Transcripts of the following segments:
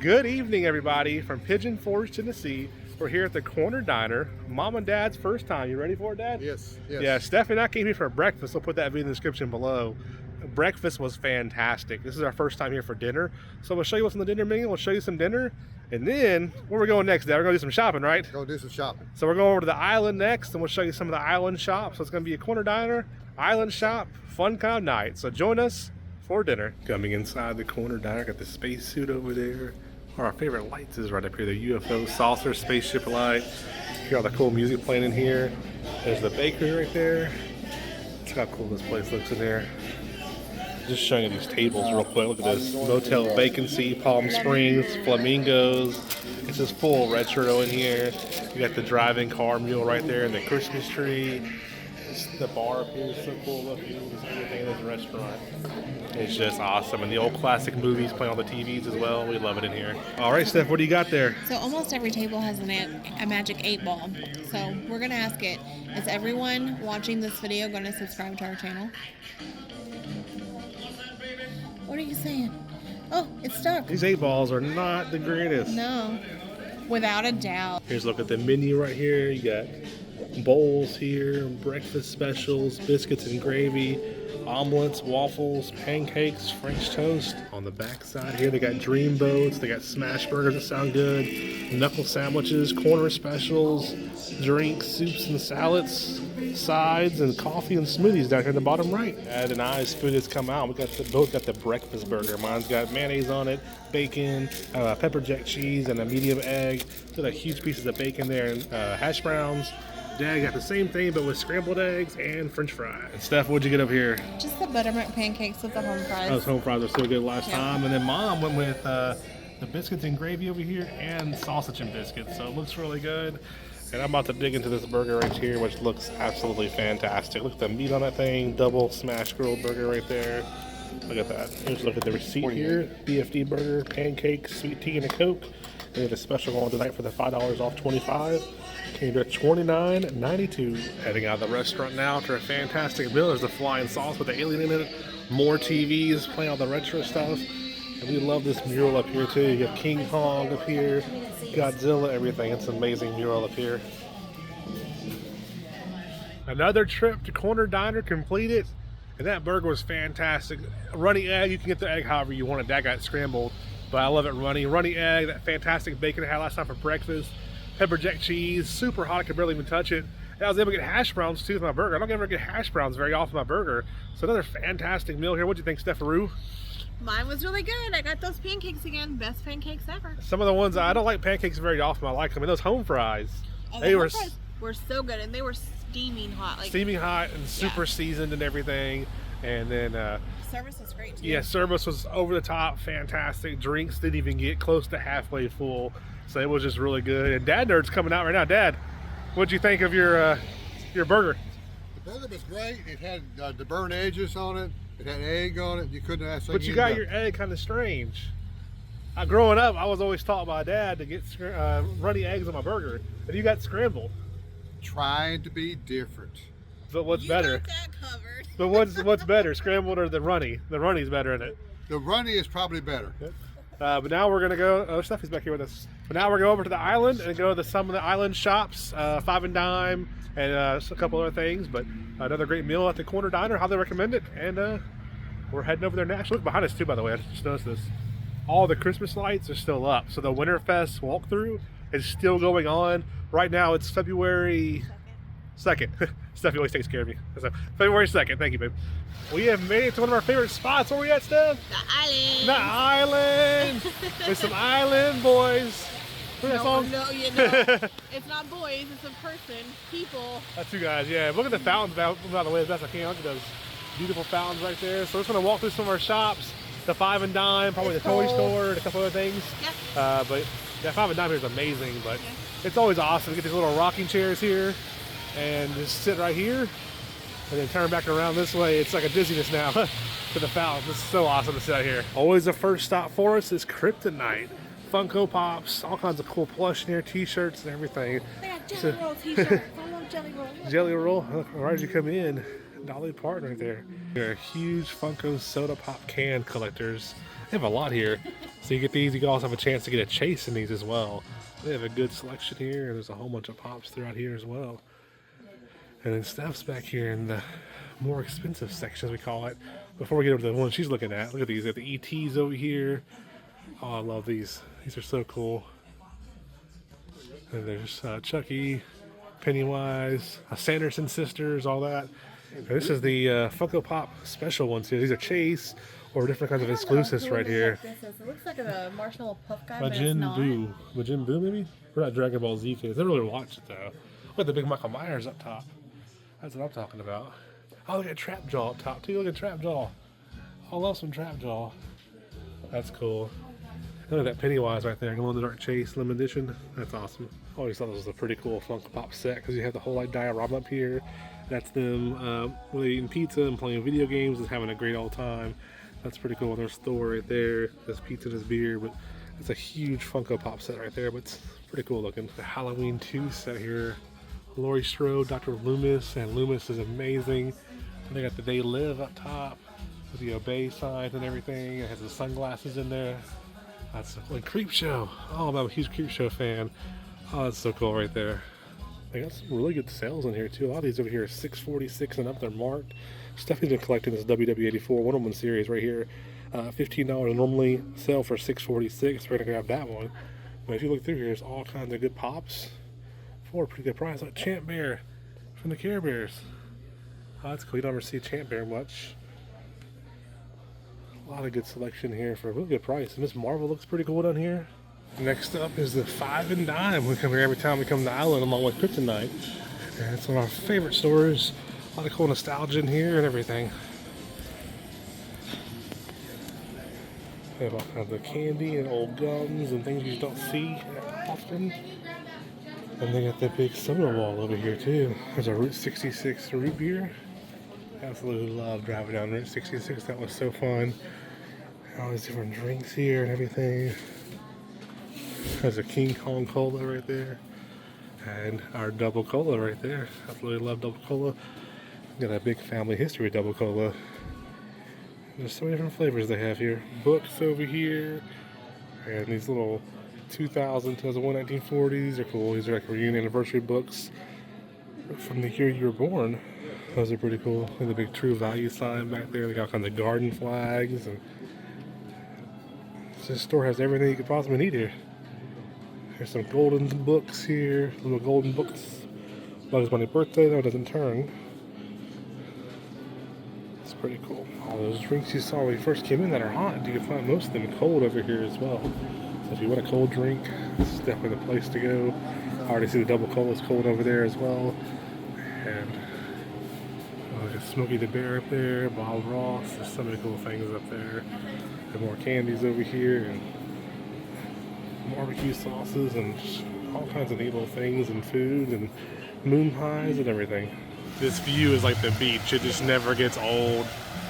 Good evening, everybody, from Pigeon Forge, Tennessee. We're here at the Corner Diner. Mom and Dad's first time. You ready for it, Dad? Yes. Yeah, Steph and I came here for breakfast. I'll put that video in the description below. Breakfast was fantastic. This is our first time here for dinner. So we'll show you what's on the dinner menu. We'll show you some dinner. And then, where are we going next, Dad? We're going to do some shopping, right? Go do some shopping. So we're going over to the Island next, and we'll show you some of the Island shops. So it's going to be a Corner Diner, Island shop, fun kind of night. So join us for dinner. Coming inside the Corner Diner, got the spacesuit over there. Our favorite lights is right up here, the UFO saucer spaceship light. Hear all the cool music playing in here. There's the bakery right there. Look how cool this place looks in there. Just showing you these tables real quick. Look at this. Motel Vacancy, Palm Springs, Flamingos. It's just full retro in here. You got the drive-in car mule right there and the Christmas tree. The bar up here is so cool looking. Just everything in this restaurant. It's just awesome. And the old classic movies playing on the TVs as well. We love it in here. All right, Steph, what do you got there? So almost every table has a magic 8-ball. So we're going to ask it, is everyone watching this video going to subscribe to our channel? What are you saying? Oh, it's stuck. These 8 balls are not the greatest. No, without a doubt. Here's a look at the menu right here. You got bowls here, breakfast specials, biscuits and gravy, omelets, waffles, pancakes, French toast. On the back side here, they got dream boats, they got smash burgers that sound good, knuckle sandwiches, corner specials, drinks, soups and salads, sides, and coffee and smoothies down here in the bottom right. Dad and I's food has come out. We both got the breakfast burger. Mine's got mayonnaise on it, bacon, pepper jack cheese, and a medium egg. So the huge pieces of bacon there, and hash browns. Dad got the same thing, but with scrambled eggs and French fries. And Steph, what'd you get up here? Just the buttermilk pancakes with the home fries. Those home fries were so good last time. And then Mom went with the biscuits and gravy over here and sausage and biscuits. So it looks really good. And I'm about to dig into this burger right here, which looks absolutely fantastic. Look at the meat on that thing. Double smash grilled burger right there. Look at that. Here's a look at the receipt here. BFD burger, pancakes, sweet tea, and a Coke. They had a special going tonight for the $5 off 25. Came to $29.92. Heading out of the restaurant now to a fantastic meal. There's the flying sauce with the alien in it. More TVs playing all the retro stuff. And we love this mural up here too. You have King Kong up here, Godzilla, everything. It's an amazing mural up here. Another trip to Corner Diner completed. And that burger was fantastic. Runny egg, you can get the egg however you want it. That got scrambled, but I love it runny. Runny egg, that fantastic bacon I had last time for breakfast. Pepper jack cheese, super hot, I could barely even touch it. And I was able to get hash browns too with my burger. I don't ever get hash browns very often with my burger. So another fantastic meal here. What'd you think, Stepharoo? Mine was really good. I got those pancakes again. Best pancakes ever. Some of the ones, I don't like pancakes very often. I like them. And those home fries. Oh, they were so good. And they were steaming hot. Steaming hot and super seasoned and everything. And then service was great too. Yeah, service was over the top, fantastic. Drinks didn't even get close to halfway full. So it was just really good. And Dad Nerd's coming out right now. Dad, what'd you think of your burger? The burger was great. It had the burnt edges on it. It had egg on it. You couldn't ask. But you got your egg kind of strange. Growing up, I was always taught by Dad to get runny eggs on my burger. And you got scrambled. Trying to be different. But what's better? Got that covered. But what's better, scrambled or the runny? The runny's better in it. The runny is probably better. Yep. But now we're gonna go. Oh, Steffi's back here with us. But now we're going over to the island and go to some of the island shops, Five and Dime, and a couple other things. But another great meal at the Corner Diner. Highly recommend it. And we're heading over there now. Actually, look behind us too. By the way, I just noticed this. All the Christmas lights are still up. So the Winterfest walkthrough is still going on. Right now, it's February 2nd. Steffi always takes care of me. So, February 2nd. Thank you, babe. We have made it to one of our favorite spots. Where are we at, Steph? The island. The island. There's some island boys. What's that song? No, you know. It's not boys. It's a person. People. That's two guys, yeah. Look at the fountains by the way as best I can. Look at those beautiful fountains right there. So we're just going to walk through some of our shops. The Five and Dime, probably the toy store, and a couple other things. Yeah. But yeah, Five and Dime here is amazing. But it's always awesome to get these little rocking chairs here and just sit right here and then turn back around this way. It's like a dizziness now to the fountain. It's so awesome to sit out here. Always the first stop for us is Kryptonite. Funko Pops, all kinds of cool plush in here, t-shirts and everything. They got Jelly Roll t-shirts. I love Jelly Roll. Jelly Roll, right as you come in, Dolly Parton right there. They're huge Funko soda pop can collectors. They have a lot here. So you get these, you can also have a chance to get a chase in these as well. They have a good selection here, and there's a whole bunch of pops throughout here as well. And then Steph's back here in the more expensive section, as we call it. Before we get over to the one she's looking at, look at these. Got the ETs over here. Oh, I love these. These are so cool. And there's Chucky, Pennywise, Sanderson sisters, all that. And this is the Funko Pop special ones here. These are Chase or different kinds of exclusives right here. It looks like a marshmallow puff guy, but it's Majin not. Buu. Majin Buu, maybe? We're not Dragon Ball Z kids. I never really watched it though. Look at the big Michael Myers up top. That's what I'm talking about. Oh, look at Trap Jaw up top too. Look at Trap Jaw. I love some Trap Jaw. That's cool. Look at that Pennywise right there. Glow in the Dark Chase Limited Edition. That's awesome. I always thought this was a pretty cool Funko Pop set because you have the whole like diorama up here. That's them really eating pizza and playing video games and having a great old time. That's pretty cool. There's Thor right there. There's pizza, there's beer, but it's a huge Funko Pop set right there. But it's pretty cool looking. The Halloween 2 set here. Laurie Strode, Dr. Loomis, and Loomis is amazing. And they got the They Live up top with the Obey signs and everything. It has the sunglasses in there. That's like Creepshow. Oh, I'm a huge Creepshow fan. Oh, that's so cool right there. They got some really good sales in here too. A lot of these over here are $6.46 and up. They're marked. Stephanie's been collecting this WW84 Wonder Woman series right here. $15 normally, sell for $6.46. We're gonna grab that one. But if you look through here, there's all kinds of good pops for a pretty good price. Like Champ Bear from the Care Bears. Oh, that's cool. You don't ever see Champ Bear much. A lot of good selection here for a really good price. And this Marvel looks pretty cool down here. Next up is the 5 and Dime. We come here every time we come to the island along with Kryptonite. And it's one of our favorite stores. A lot of cool nostalgia in here and everything. They have all kinds of candy and old gums and things you just don't see often. And they got that big soda wall over here too. There's a Route 66 root beer. Absolutely love driving down Route 66. That was so fun. All these different drinks here and everything. There's a King Kong Cola right there. And our Double Cola right there. Absolutely love Double Cola. Got a big family history with Double Cola. There's so many different flavors they have here. Books over here. And these little 2000, 2001, 1940s. These are cool. These are like reunion anniversary books from the year you were born. Those are pretty cool. And the big True Value sign back there. They got all kinds of garden flags. And this store has everything you could possibly need here. There's some golden books here. Little golden books. Bugs Bunny birthday, though it doesn't turn. It's pretty cool. All those drinks you saw when you first came in that are hot, you can find most of them cold over here as well. So if you want a cold drink, this is definitely the place to go. I already see the Double Cola's cold over there as well. And there's Smokey the Bear up there, Bob Ross. There's so many cool things up there. And more candies over here, and barbecue sauces, and all kinds of neat little things, and food, and moon pies, and everything. This view is like the beach. It just never gets old.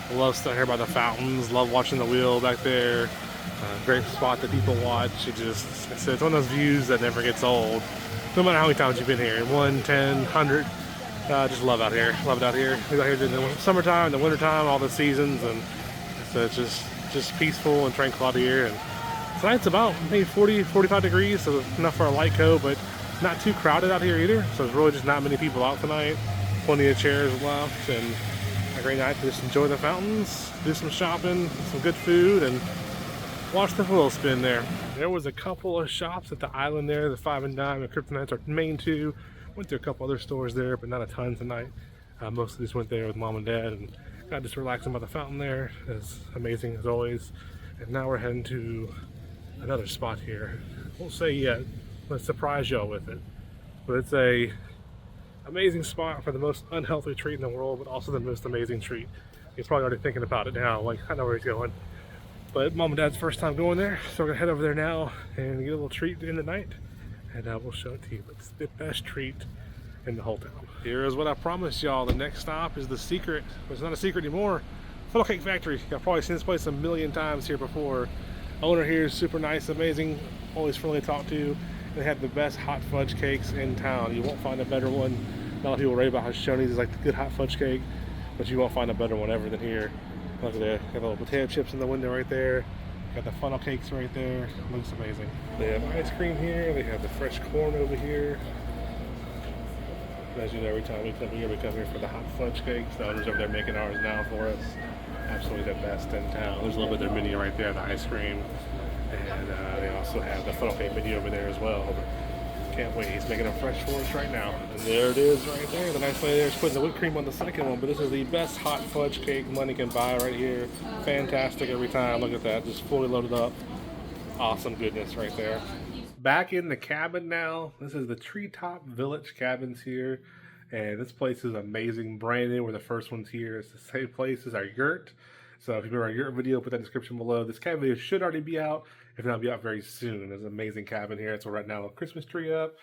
I love sitting here by the fountains. Love watching the wheel back there. Great spot that people watch. It's one of those views that never gets old. No matter how many times you've been here, 1, 10, 100. Just love out here. Love it out here. We got here in the summertime, the wintertime, all the seasons, and so it's just peaceful and tranquil out here. And tonight's about maybe 40, 45 degrees, so enough for a light coat, but not too crowded out here either. So there's really just not many people out tonight. Plenty of chairs left, and a great night to just enjoy the fountains, do some shopping, some good food, and watch the wheel spin there. There was a couple of shops at the island there, the 5 and Dime and Kryptonite's our main two. Went to a couple other stores there, but not a ton tonight. Mostly just went there with mom and dad and got just relaxing by the fountain there. It's amazing as always. And now we're heading to another spot here. Won't say yet. Let's surprise y'all with it. But it's a amazing spot for the most unhealthy treat in the world, but also the most amazing treat. He's probably already thinking about it now, like I know where he's going. But mom and dad's first time going there, so we're gonna head over there now and get a little treat in the night, and we'll show it to you. It's the best treat in the whole town. Here is what I promised y'all. The next stop is the secret. It's not a secret anymore. Funnel Cake Factory. I've probably seen this place a million times here before. Owner here is super nice, amazing, always friendly to talk to. They have the best hot fudge cakes in town. You won't find a better one. Not a lot of people rave about how Shoney's is like the good hot fudge cake, but you won't find a better one ever than here. Look at that. Have little potato chips in the window right there. Got the funnel cakes right there. Looks amazing. They have ice cream here. They have the fresh corn over here. As you know, every time we come here for the hot fudge cakes. The owners over there making ours now for us. Absolutely the best in town. There's a little bit of their menu right there, the ice cream. And they also have the funnel cake menu over there as well. But can't wait. He's making them fresh for us right now. And there it is right there. The nice lady there is putting the whipped cream on the second one. But this is the best hot fudge cake money can buy right here. Fantastic every time. Look at that. Just fully loaded up. Awesome goodness right there. Back in the cabin now. This is the Treetop Village cabins here. And this place is amazing. Brand new. We're the first ones here. It's the same place as our Yurt. So if you remember our Yurt video, put that in the description below. This cabin video should already be out. If not, it'll be out very soon. There's an amazing cabin here. So right now, a little Christmas tree up.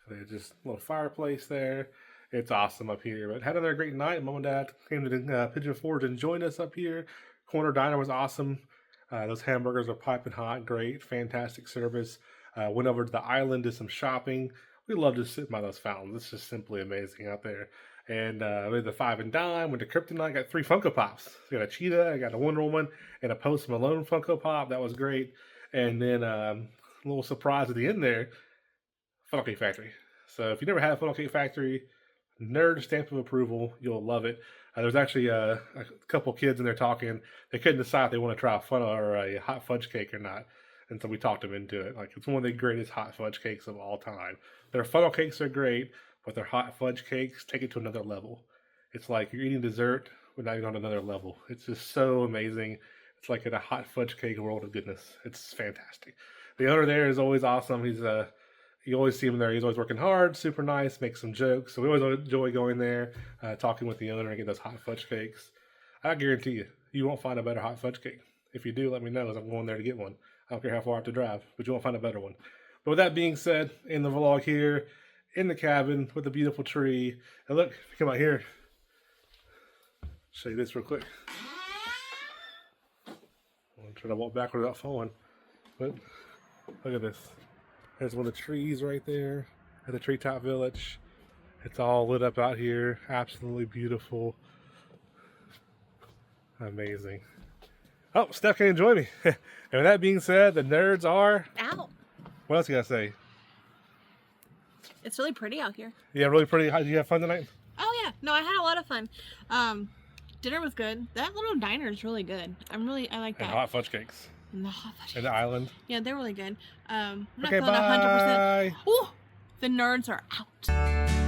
There's just a little fireplace there. It's awesome up here. But had another great night. Mom and Dad came to the Pigeon Forge and joined us up here. Corner Diner was awesome. Those hamburgers are piping hot. Great. Fantastic service. Went over to the island, did some shopping. We love to sit by those fountains. It's just simply amazing out there. And we had the 5 and Dime, went to Kryptonite, got 3 Funko Pops. I got a Cheetah, I got a Wonder Woman, and a Post Malone Funko Pop. That was great. And then a little surprise at the end there, Funnel Cake Factory. So if you never had a Funnel Cake Factory, nerd stamp of approval, you'll love it. There's actually a couple kids in there talking. They couldn't decide if they want to try a funnel or a hot fudge cake or not. And so we talked them into it. Like, it's one of the greatest hot fudge cakes of all time. Their funnel cakes are great, but their hot fudge cakes take it to another level. It's like you're eating dessert, but not even on another level. It's just so amazing. It's like in a hot fudge cake world of goodness. It's fantastic. The owner there is always awesome. You always see him there. He's always working hard, super nice, makes some jokes. So we always enjoy going there, talking with the owner and getting those hot fudge cakes. I guarantee you, you won't find a better hot fudge cake. If you do, let me know, as I'm going there to get one. I don't care how far I have to drive, but you won't find a better one. But with that being said, in the vlog here, in the cabin with a beautiful tree. And look, if you come out here, show you this real quick. I'm going to try to walk backward without falling. But look at this. There's one of the trees right there at the Treetop Village. It's all lit up out here. Absolutely beautiful. Amazing. Oh, Steph can't join me. And with that being said, the nerds are out. What else you gotta say? It's really pretty out here. Yeah, really pretty. How did you have fun tonight? Oh yeah, no, I had a lot of fun. Dinner was good. That little diner is really good. I like that. And hot fudge cakes. And the hot fudge cakes. And the island. Yeah, they're really good. I'm not Okay, feeling bye. 100%. Oh, the nerds are out.